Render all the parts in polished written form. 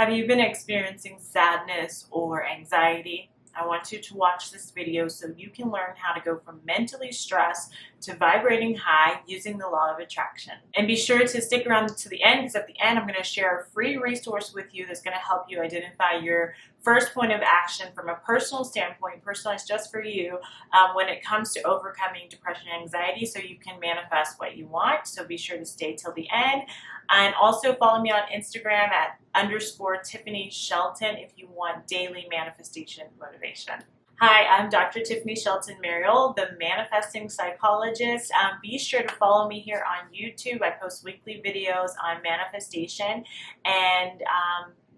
Have you been experiencing sadness or anxiety? I want you to watch this video so you can learn how to go from mentally stressed to vibrating high using the law of attraction. And be sure to stick around to the end, because at the end I'm going to share a free resource with you that's going to help you identify your first point of action from a personal standpoint, personalized just for you, when it comes to overcoming depression and anxiety, so you can manifest what you want. So be sure to stay till the end. And also follow me on Instagram at _Tiffany Shelton if you want daily manifestation motivation. Hi, I'm Dr. Tiffany Shelton Mariel, the Manifesting Psychologist. Be sure to follow me here on YouTube. I post weekly videos on manifestation, and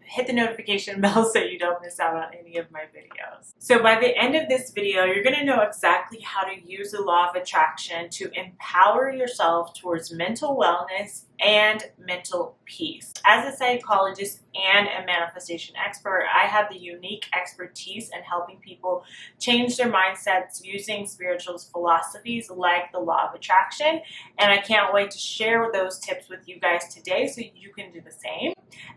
hit the notification bell so you don't miss out on any of my videos. So by the end of this video, you're going to know exactly how to use the law of attraction to empower yourself towards mental wellness and mental peace. As a psychologist and a manifestation expert, I have the unique expertise in helping people change their mindsets using spiritual philosophies like the law of attraction. And I can't wait to share those tips with you guys today so you can do the same.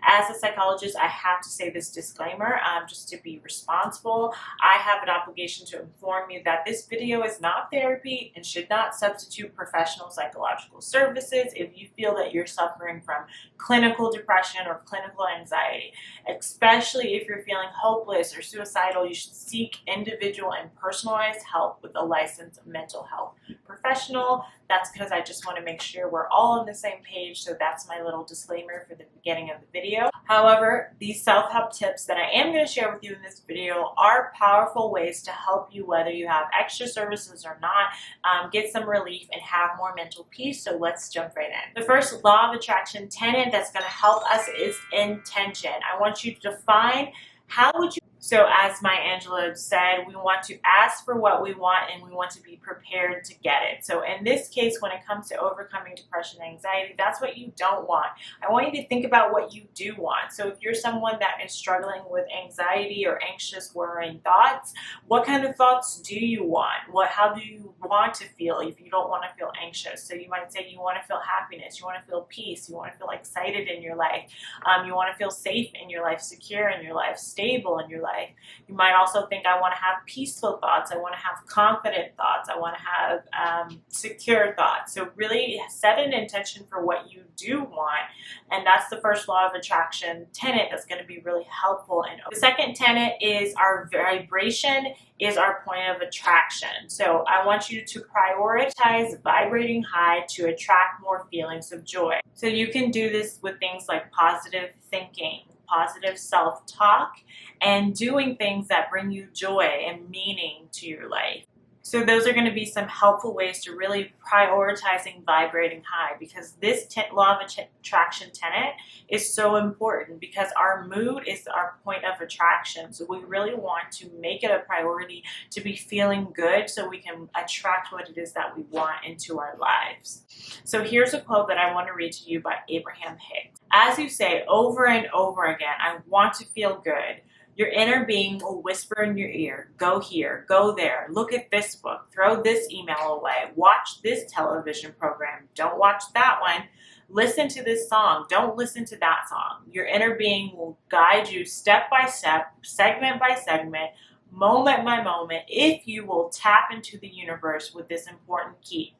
As a psychologist, I have to say this disclaimer, just to be responsible. I have an obligation to inform you that this video is not therapy and should not substitute professional psychological services if you feel that you're suffering from clinical depression or clinical anxiety. Especially if you're feeling hopeless or suicidal, you should seek individual and personalized help with a licensed mental health professional. That's because I just want to make sure we're all on the same page, so that's my little disclaimer for the beginning of the video. However, these self-help tips that I am going to share with you in this video are powerful ways to help you, whether you have extra services or not, get some relief and have more mental peace. So let's jump right in. The first law of attraction tenet that's going to help us is intention. I want you to define how would you. So as Maya Angelou said, we want to ask for what we want and we want to be prepared to get it. So in this case, when it comes to overcoming depression and anxiety, that's what you don't want. I want you to think about what you do want. So if you're someone that is struggling with anxiety or anxious, worrying thoughts, what kind of thoughts do you want? How do you want to feel if you don't want to feel anxious? So you might say you want to feel happiness, you want to feel peace, you want to feel excited in your life, you want to feel safe in your life, secure in your life, stable in your life. You might also think, I want to have peaceful thoughts, I want to have confident thoughts, I want to have secure thoughts. So really set an intention for what you do want, and that's the first law of attraction tenet that's going to be really helpful. And the second tenet is our vibration is our point of attraction. So I want you to prioritize vibrating high to attract more feelings of joy. So you can do this with things like positive thinking, positive self-talk, and doing things that bring you joy and meaning to your life. So those are going to be some helpful ways to really prioritizing vibrating high, because this law of attraction tenet is so important, because our mood is our point of attraction. So we really want to make it a priority to be feeling good so we can attract what it is that we want into our lives. So here's a quote that I want to read to you by Abraham Hicks. As you say over and over again, I want to feel good, your inner being will whisper in your ear, go here, go there, look at this book, throw this email away, watch this television program, don't watch that one, listen to this song, don't listen to that song. Your inner being will guide you step by step, segment by segment, moment by moment, if you will tap into the universe with this important key.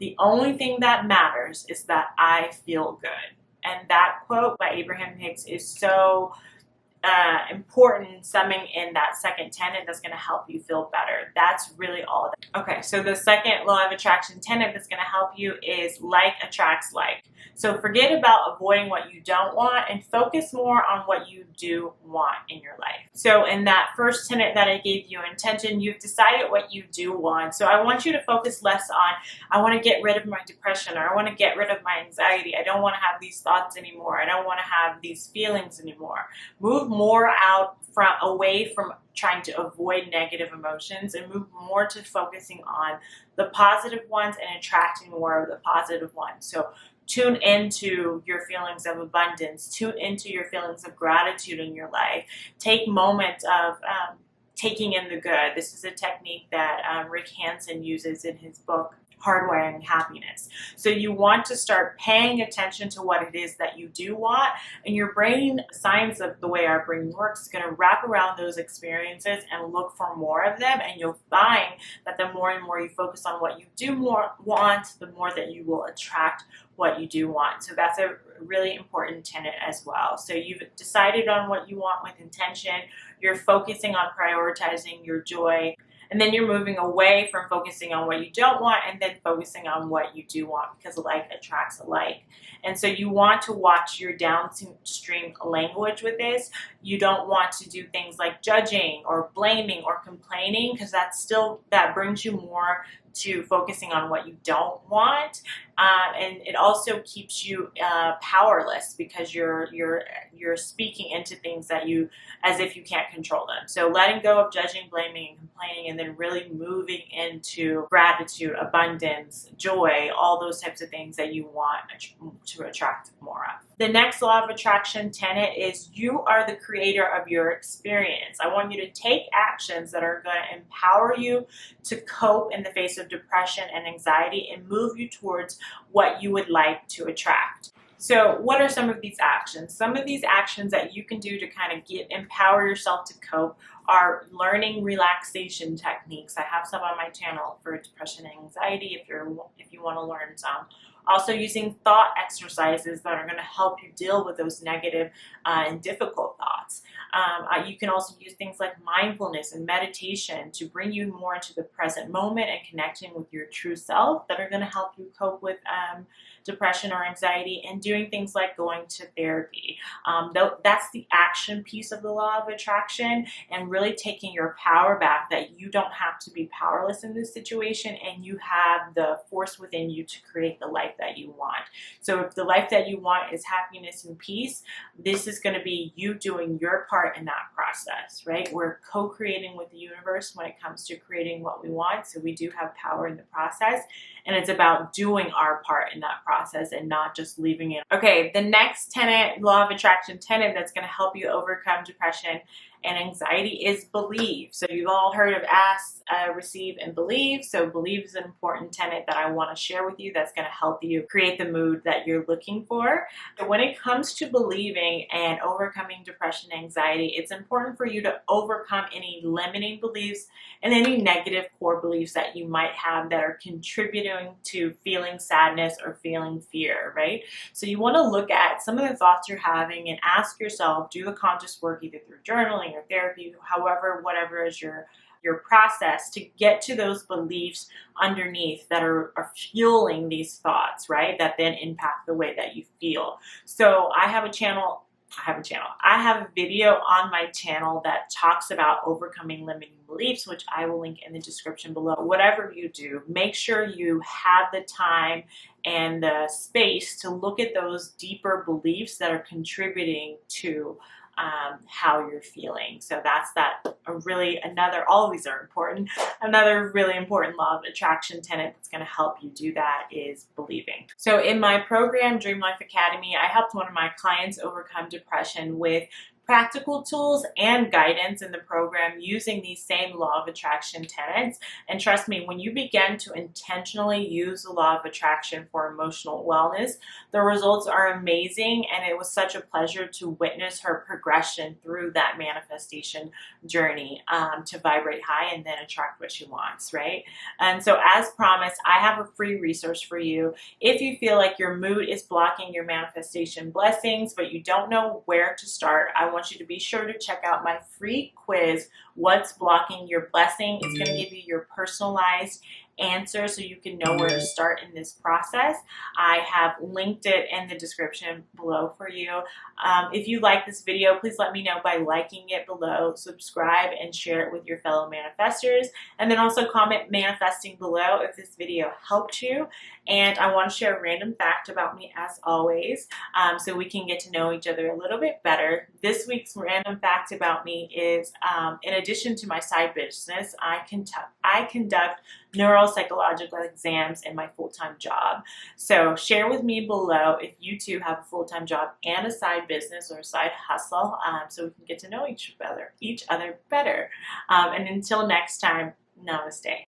The only thing that matters is that I feel good. And that quote by Abraham Hicks is so important, summing in that second tenet that's going to help you feel better. That's really all. Okay, so the second law of attraction tenet that's going to help you is like attracts like. So forget about avoiding what you don't want and focus more on what you do want in your life. So in that first tenet that I gave you, intention, you've decided what you do want. So I want you to focus less on, I want to get rid of my depression, or I want to get rid of my anxiety. I don't want to have these thoughts anymore. I don't want to have these feelings anymore. Move more away from trying to avoid negative emotions and move more to focusing on the positive ones and attracting more of the positive ones. So tune into your feelings of abundance, tune into your feelings of gratitude in your life. Take moments of taking in the good. This is a technique that Rick Hansen uses in his book, hardwiring happiness. So you want to start paying attention to what it is that you do want, and your brain, science of the way our brain works, is going to wrap around those experiences and look for more of them, and you'll find that the more and more you focus on what you do want, the more that you will attract what you do want. So that's a really important tenet as well. So you've decided on what you want with intention, you're focusing on prioritizing your joy, and then you're moving away from focusing on what you don't want and then focusing on what you do want, because like attracts alike. And so you want to watch your downstream language with this. You don't want to do things like judging or blaming or complaining, because that brings you more to focusing on what you don't want, and it also keeps you powerless, because you're speaking into things that as if you can't control them. So letting go of judging, blaming, and complaining, and then really moving into gratitude, abundance, joy, all those types of things that you want to attract more of. The next law of attraction tenet is you are the creator of your experience. I want you to take actions that are going to empower you to cope in the face of depression and anxiety and move you towards what you would like to attract. So what are some of these actions? Some of these actions that you can do to kind of empower yourself to cope are learning relaxation techniques. I have some on my channel for depression and anxiety if you want to learn some. Also using thought exercises that are going to help you deal with those negative and difficult thoughts. You can also use things like mindfulness and meditation to bring you more into the present moment and connecting with your true self that are going to help you cope with depression or anxiety, and doing things like going to therapy. That's the action piece of the law of attraction, and really taking your power back, that you don't have to be powerless in this situation and you have the force within you to create the life that you want. So if the life that you want is happiness and peace, this is going to be you doing your part in that process, right? We're co-creating with the universe when it comes to creating what we want, so we do have power in the process, and it's about doing our part in that process and not just leaving it. Okay, the next tenet, law of attraction tenet, that's going to help you overcome depression and anxiety is believe. So you've all heard of ask, receive, and believe. So believe is an important tenet that I want to share with you that's going to help you create the mood that you're looking for. So when it comes to believing and overcoming depression and anxiety, it's important for you to overcome any limiting beliefs and any negative core beliefs that you might have that are contributing to feeling sadness or feeling fear, right? So you want to look at some of the thoughts you're having and ask yourself, do the conscious work either through journaling or therapy, whatever is your process to get to those beliefs underneath that are fueling these thoughts, right? That then impact the way that you feel. So I have a video on my channel that talks about overcoming limiting beliefs, which I will link in the description below. Whatever you do, make sure you have the time and the space to look at those deeper beliefs that are contributing to how you're feeling. So that's all these are important. Another really important law of attraction tenet that's going to help you do that is believing. So in my program, Dream Life Academy, I helped one of my clients overcome depression with practical tools and guidance in the program using these same law of attraction tenets. And trust me, when you begin to intentionally use the law of attraction for emotional wellness, the results are amazing. And it was such a pleasure to witness her progression through that manifestation journey to vibrate high and then attract what she wants, right? And so as promised, I have a free resource for you. If you feel like your mood is blocking your manifestation blessings, but you don't know where to start, I want you to be sure to check out my free quiz, What's Blocking Your Blessing? It's going to give you your personalized answer so you can know where to start in this process. I have linked it in the description below for you. If you like this video, please let me know by liking it below, subscribe, and share it with your fellow manifestors. And then also comment manifesting below if this video helped you. And I want to share a random fact about me as always, so we can get to know each other a little bit better. This week's random fact about me is, in addition to my side business, I conduct neuropsychological exams in my full-time job. So share with me below if you too have a full-time job and a side business or a side hustle, so we can get to know each other better. And until next time, namaste.